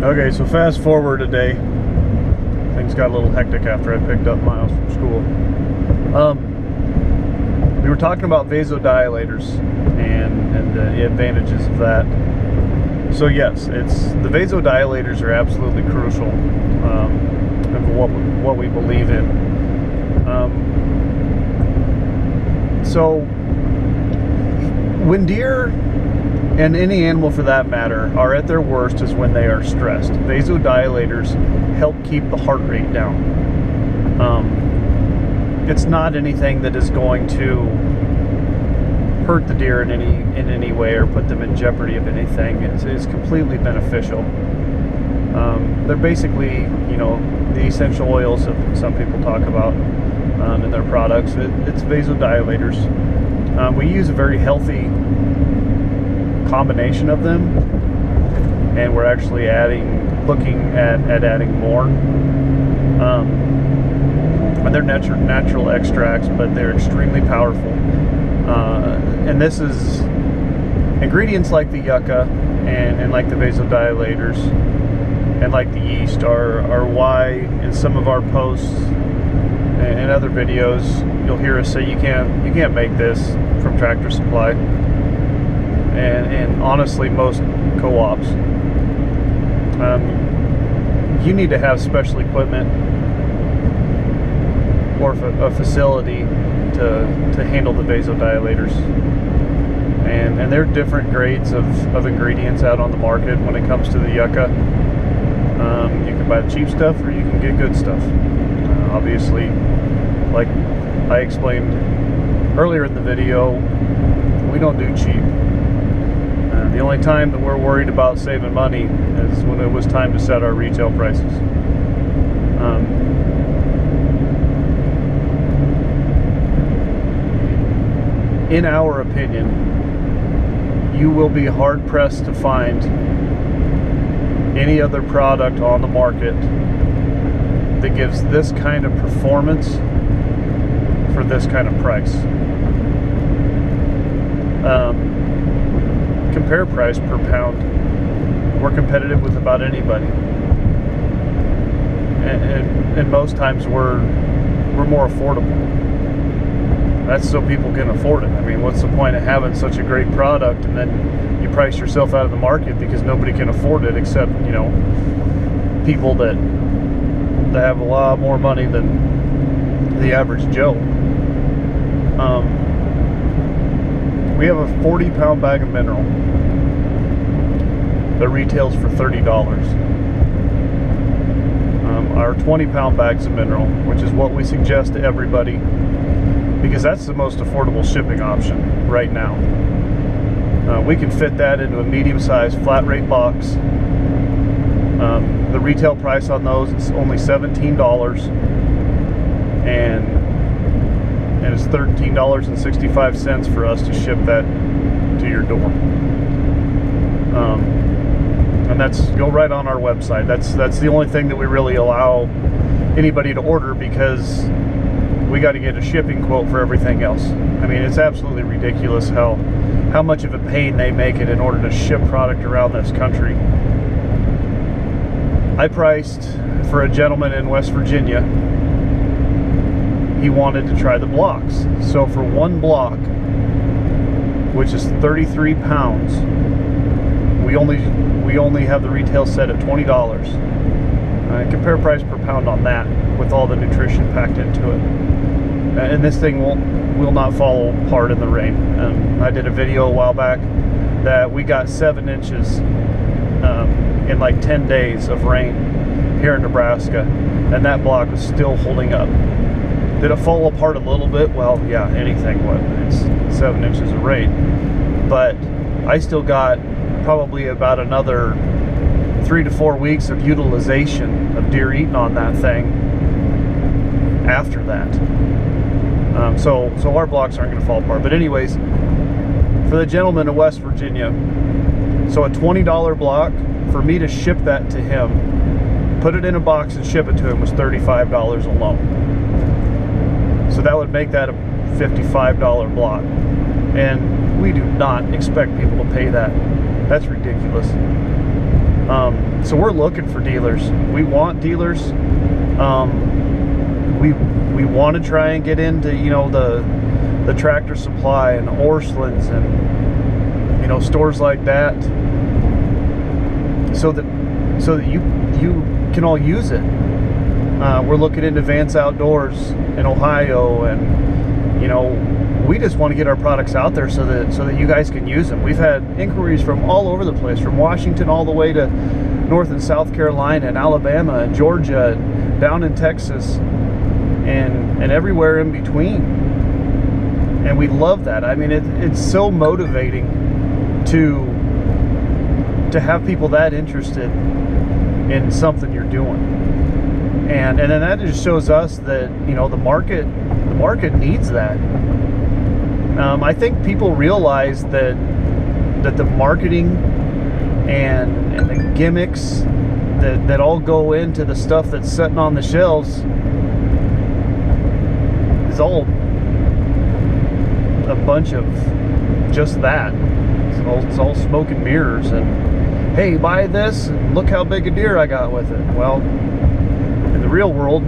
Okay, so fast forward a day. Things got a little hectic after I picked up Miles from school. We were talking about vasodilators and the advantages of that. So yes, the vasodilators are absolutely crucial of what we believe in. So when deer, and any animal for that matter, are at their worst is when they are stressed. Vasodilators help keep the heart rate down. It's not anything that is going to hurt the deer in any way or put them in jeopardy of anything. It's completely beneficial. They're basically, the essential oils that some people talk about in their products. It's vasodilators. We use a very healthy combination of them, and we're actually looking at adding more. And they're natural extracts, but they're extremely powerful. And this is ingredients like the yucca and like the vasodilators and like the yeast are why in some of our posts and other videos you'll hear us say you can't make this from Tractor Supply. And honestly, most co-ops, you need to have special equipment or a facility to handle the vasodilators. And there are different grades of ingredients out on the market when it comes to the yucca. You can buy the cheap stuff or you can get good stuff. Obviously, like I explained earlier in the video, we don't do cheap. The only time that we're worried about saving money is when it was time to set our retail prices. In our opinion, you will be hard-pressed to find any other product on the market that gives this kind of performance for this kind of price. Compare price per pound. We're competitive with about anybody, and most times we're more affordable. That's so people can afford it. I mean, what's the point of having such a great product and then you price yourself out of the market because nobody can afford it except people that have a lot more money than the average Joe. We have a 40-pound bag of mineral that retails for $30. Our 20-pound bags of mineral, which is what we suggest to everybody, because that's the most affordable shipping option right now. We can fit that into a medium-sized flat rate box. The retail price on those is only $17, and it's $13.65 for us to ship that to your door. And go right on our website. That's the only thing that we really allow anybody to order, because we got to get a shipping quote for everything else. I mean, it's absolutely ridiculous how much of a pain they make it in order to ship product around this country. I priced for a gentleman in West Virginia. He wanted to try the blocks. So for one block, which is 33 pounds, we only have the retail set at $20. Compare price per pound on that with all the nutrition packed into it. And this thing will not fall apart in the rain. I did a video a while back that we got 7 inches in like 10 days of rain here in Nebraska, and that block was still holding up. Did it fall apart a little bit? Well, yeah, anything would. It's 7 inches of rain. But I still got probably about another 3 to 4 weeks of utilization of deer eating on that thing after that. So our blocks aren't going to fall apart. But anyways, for the gentleman in West Virginia, so a $20 block, for me to ship that to him, put it in a box and ship it to him, was $35 alone. So that would make that a $55 block. And we do not expect people to pay that. That's ridiculous. So we're looking for dealers. We want dealers. We want to try and get into, you know, the Tractor Supply and Orscheln's and, you know, stores like that, so that you can all use it. We're looking into Vance Outdoors in Ohio, and, you know, we just want to get our products out there so that you guys can use them. We've had inquiries from all over the place, from Washington all the way to North and South Carolina and Alabama and Georgia and down in Texas and everywhere in between. And we love that. I mean, it's so motivating to have people that interested in something you're doing. And then that just shows us that, you know, the market needs that. I think people realize that the marketing and the gimmicks that all go into the stuff that's sitting on the shelves is all a bunch of just that. It's all smoke and mirrors, and hey, buy this and look how big a deer I got with it. Well, in the real world,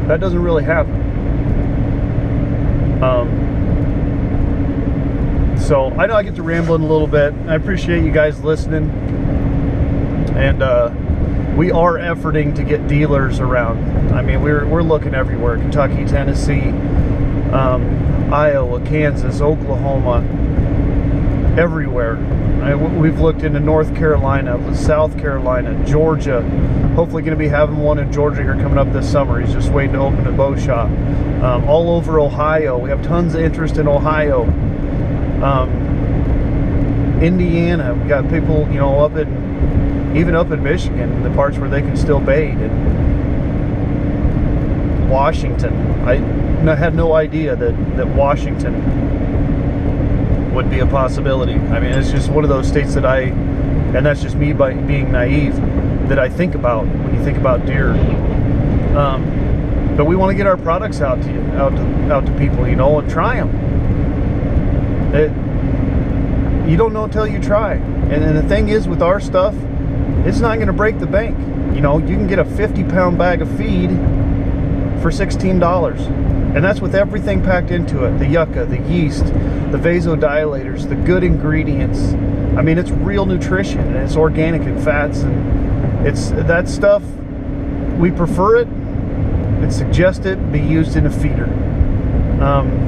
that doesn't really happen. So I know I get to rambling a little bit. I appreciate you guys listening, and we are efforting to get dealers around. I mean, we're looking everywhere: Kentucky, Tennessee, Iowa, Kansas, Oklahoma, everywhere. We've looked into North Carolina, South Carolina, Georgia. Hopefully going to be having one in Georgia here coming up this summer. He's just waiting to open a bow shop. All over Ohio. We have tons of interest in Ohio. Indiana. We got people, you know, even up in Michigan, the parts where they can still bait. And Washington. I had no idea that Washington would be a possibility. I mean, it's just one of those states that and that's just me by being naive, that I think about when you think about deer. But we want to get our products out to people, you know, and try them. You don't know until you try. And the thing is, with our stuff, it's not going to break the bank. You know, you can get a 50-pound bag of feed for $16. And that's with everything packed into it. The yucca, the yeast, the vasodilators, the good ingredients. I mean, it's real nutrition, and it's organic and fats, and it's that stuff. We prefer it. It's suggested be used in a feeder.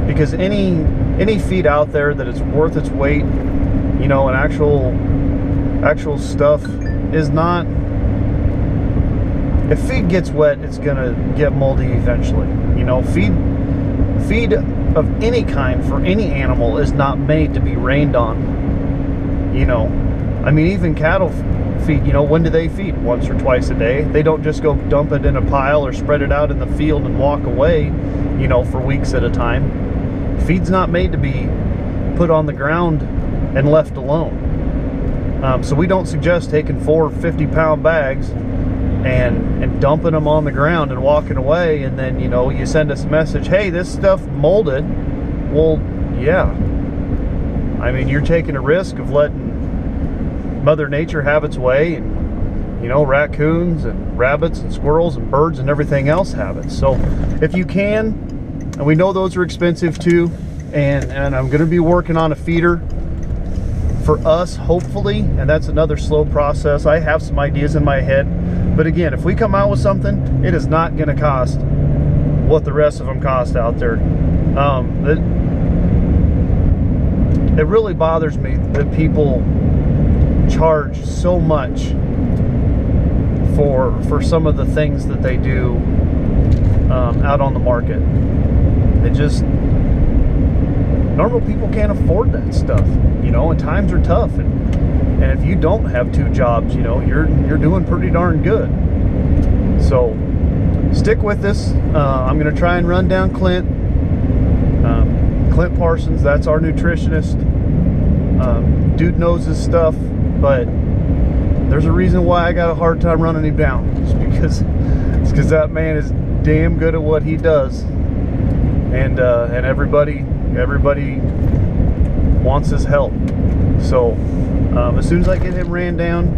Because any feed out there that is worth its weight, you know, and actual stuff is not. If feed gets wet, it's gonna get moldy eventually. You know, feed of any kind for any animal is not made to be rained on. You know, I mean, even cattle feed, you know, when do they feed? Once or twice a day. They don't just go dump it in a pile or spread it out in the field and walk away, you know, for weeks at a time. Feed's not made to be put on the ground and left alone. So we don't suggest taking 4 50-pound bags and dumping them on the ground and walking away, and then, you know, you send us a message, hey, this stuff molded. Well, yeah. I mean, you're taking a risk of letting Mother Nature have its way, and, you know, raccoons and rabbits and squirrels and birds and everything else have it. So if you can, and we know those are expensive too, and I'm going to be working on a feeder for us, hopefully, and that's another slow process. I have some ideas in my head, but again, if we come out with something, it is not going to cost what the rest of them cost out there. It really bothers me that people charge so much for some of the things that they do out on the market. It just, normal people can't afford that stuff, you know, and times are tough, and if you don't have 2 jobs, you know, you're doing pretty darn good. So stick with this. I'm going to try and run down Clint Parsons. That's our nutritionist. Dude knows his stuff, but there's a reason why I got a hard time running him down. It's because that man is damn good at what he does, and everybody wants his help. So as soon as I get him ran down,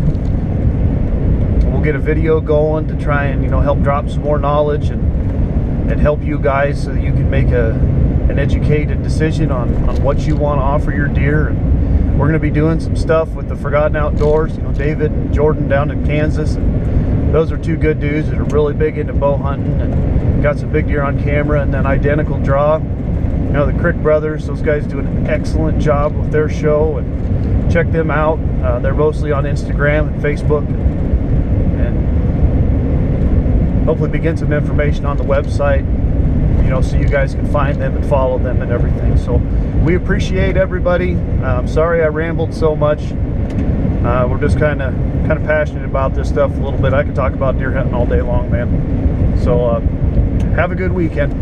get a video going to try and, you know, help drop some more knowledge and help you guys so that you can make an educated decision on what you want to offer your deer. And we're going to be doing some stuff with the Forgotten Outdoors, you know, David and Jordan down in Kansas, and those are two good dudes that are really big into bow hunting and got some big deer on camera. And then Identical Draw, you know, the Crick brothers, those guys do an excellent job with their show, and check them out. They're mostly on Instagram and Facebook, and hopefully begin some information on the website, you know, so you guys can find them and follow them and everything. So we appreciate everybody. I'm sorry I rambled so much. We're just kind of passionate about this stuff a little bit. I could talk about deer hunting all day long, man. So have a good weekend.